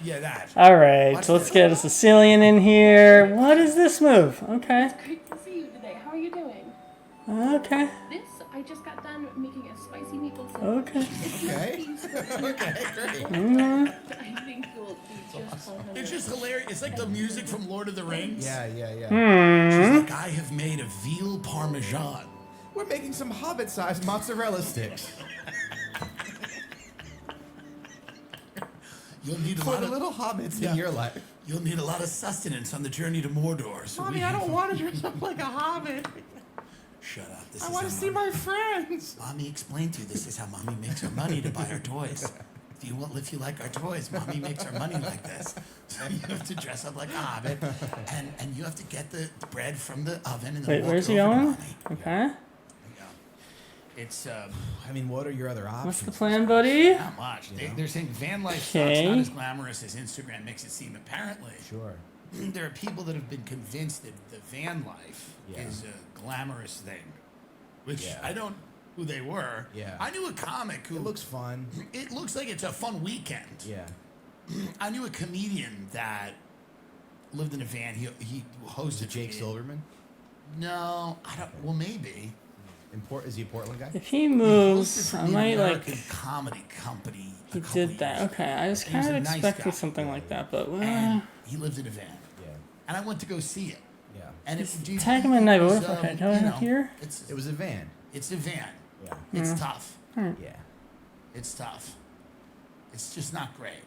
Yeah, that. All right, Watch so let's this. get a Sicilian in here. What is this move? Okay. It's great to see you today. How are you doing? Okay. This, I just got done making a spicy maple syrup. Okay. It's not Okay. peaceful. Okay, great. But I think you'll be just fine. It's just hilarious. It's like the music from Lord of the Rings. Yeah. She's like, I have made a veal parmesan. We're making some hobbit-sized mozzarella sticks You'll need a for lot the of little hobbits Yeah. in your life. You'll need a lot of sustenance on the journey to Mordor. So Mommy, I don't want to dress up like a hobbit. Shut up. This I is want to how see my friends. Mommy explained to you. This is how Mommy makes her money to buy her toys. If you like our toys, Mommy makes her money like this. So you have to dress up like a hobbit, and you have to get the bread from the oven and then Wait, walk where's it he over to going? Mommy. Okay. Yeah. It's I mean, what are your other options? What's the plan, buddy? not much. They're saying van life Okay. sucks, not as glamorous as Instagram makes it seem. Apparently, Sure. there are people that have been convinced that the van life Yeah. is a glamorous thing, which Yeah. I don't. Who they were? Yeah. I knew a comic who It looks fun. It looks like it's a fun weekend. Yeah. I knew a comedian that lived in a van. He hosted Is it Jake it. Silverman? No, I don't. Well, maybe. Is he a Portland guy? If he He moves, hosted for I the might American like. Comedy Company. He a couple did years that. ago. Okay, I was He was kind a of nice expecting guy. something like that, but And he lived in a van, Yeah. and I went to go see it. Yeah. And it, tag him in there, it was, but okay, go you ahead know, here. It was a van. It's a van. Yeah. It's tough. Yeah. It's tough. It's just not great.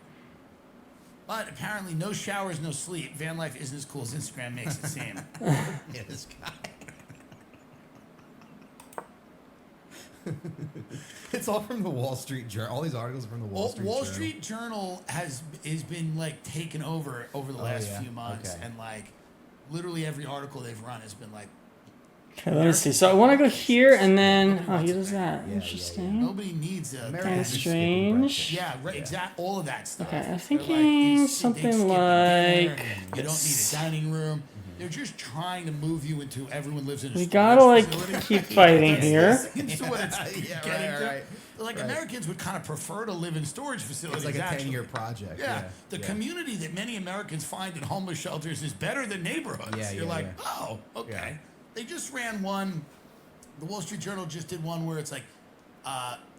But apparently, no showers, no sleep. Van life isn't as cool as Instagram makes it seem. Yeah, this guy. It's all from the Wall Street Journal. All these articles are from the Wall Street Journal. Wall Street Journal has been like taken over the last few months, Okay. and like literally every article they've run has been like Okay, let me see. So I want to go here and then. Oh, he does that. Yeah, yeah, yeah. Interesting. nobody needs a Americans Kinda just skip strange. breakfast. yeah, right, exact all of that stuff. Okay, I'm They're thinking they something skip like dinner, you don't need this. a dining room. They're just trying to move you into everyone lives in a We storage gotta like facility. keep fighting here. That's what it's Yeah, getting right, to. right. Like Americans would kind of prefer to live in storage facilities. It's like a actually. 10-year project. Yeah, Yeah. the Yeah. community that many Americans find in homeless shelters is better than neighborhoods. Yeah, You're yeah, like, yeah. oh, okay. Yeah. They just ran one. The Wall Street Journal just did one where it's like,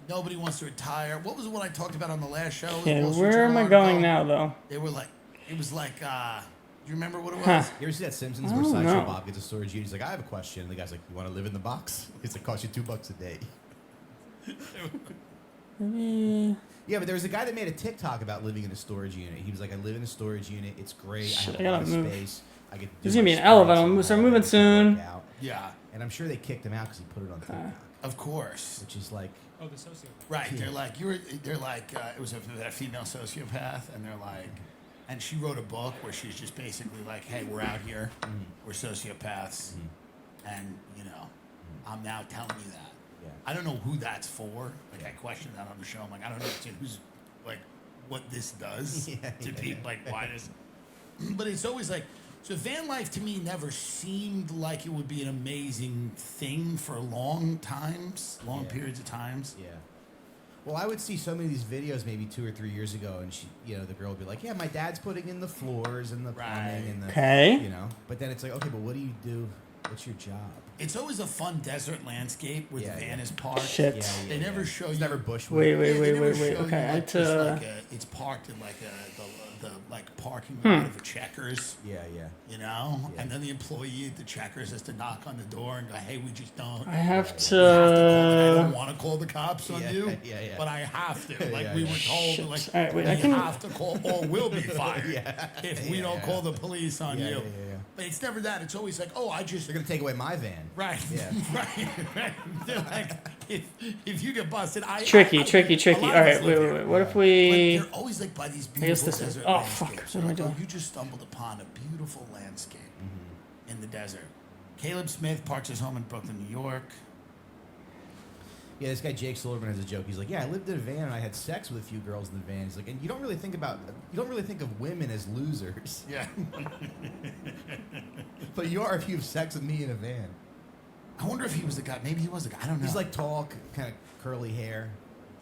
nobody wants to retire. What was the one I talked about on the last show? Okay, The Wall Street where am Journal I going article? now, though? They were like, it was like, do you remember what it was? Huh. You ever see that Simpsons I where don't Sideshow know. Bob gets a storage unit? He's like, I have a question. And the guy's like, you want to live in the box? It's like, cost you $2 a day. Maybe. Yeah, but there was a guy that made a TikTok about living in a storage unit. He was like, I live in a storage unit. It's great. Shit, I I have a lot gotta of move. space. I get to There's do gonna my be an elevator. sprints I'm and start all moving that. soon. Work out. Yeah, And I'm sure they kicked him out because he put it on TikTok, of course. which is like, Oh, the sociopath. Right. They're like, they're like, it was a female sociopath, and they're like, and she wrote a book where she's just basically like, hey, we're out here, we're sociopaths, and you know, I'm now telling you that. yeah. I don't know who that's for. Like, I questioned that on the show. I'm like, I don't understand who's like what this does Yeah, to yeah, people. Like, why does? But it's always like, so van life to me never seemed like it would be an amazing thing for long Yeah. periods of times. Yeah. Well, I would see so many of these videos maybe 2 or 3 years ago, and the girl would be like, "Yeah, my dad's putting in the floors and the plumbing and the, Okay. But then it's like, okay, but what do you do? What's your job? It's always a fun desert landscape where Yeah, the van yeah. is parked. Shit. Yeah, They never show It's you. never bushwood. Wait, Yeah, they never wait. show you, Okay, I like, had just to. like it's parked in like the parking lot of a Checkers, Yeah, yeah. you know, Yeah. and then the employee at the Checkers has to knock on the door and go, "Hey, we just don't." I have I don't to. want to call the cops on Yeah, you, yeah. but I have to. Like Yeah, we yeah. were told, Shit. like All right, wait, I we can- have to call or we'll be fired Yeah. if we Yeah, don't yeah. call the police on Yeah, you. yeah. But it's never that. It's always like, "Oh, I just." They're gonna take away my van. Right. Yeah. right. They're like, if you get busted, Tricky. A All lot of right, us wait. live here. What if But we? they're always like by these guess beautiful this way. desert Oh, landscapes. fuck. What They're am I like, doing? you just stumbled upon a beautiful landscape in the desert. Caleb Smith parks his home in Brooklyn, New York. Yeah, this guy Jake Silverman has a joke. He's like, "Yeah, I lived in a van and I had sex with a few girls in the van." He's like, "And you don't really think of women as losers, Yeah. but you are if you have sex with me in a van." I wonder if he was the guy. Maybe he was the guy. I don't know. He's like tall, kind of curly hair.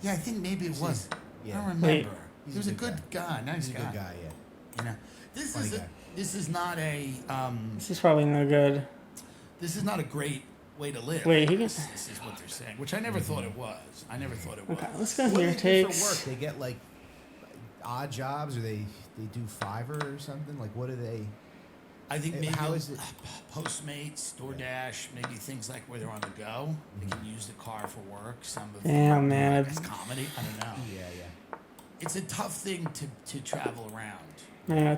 yeah, I think maybe it was. Yeah. I don't remember. He was a good guy, nice He's a guy. good guy, yeah. You know, this Funny is guy. this is not a This is probably no good. this is not a great way to live. Wait, he this, gets- this is what they're saying, which I never thought it was. I never thought it was. Okay, let's go What do here. they do for Takes. work? They get like odd jobs, or they do Fiverr or something. Like, what do they? I think Hey, maybe how is it- Postmates, DoorDash, maybe things like where they're on the go. They can use the car for work. Some of Damn, man. It's comedy. I don't know. Yeah, yeah. It's a tough thing to travel around. Yeah,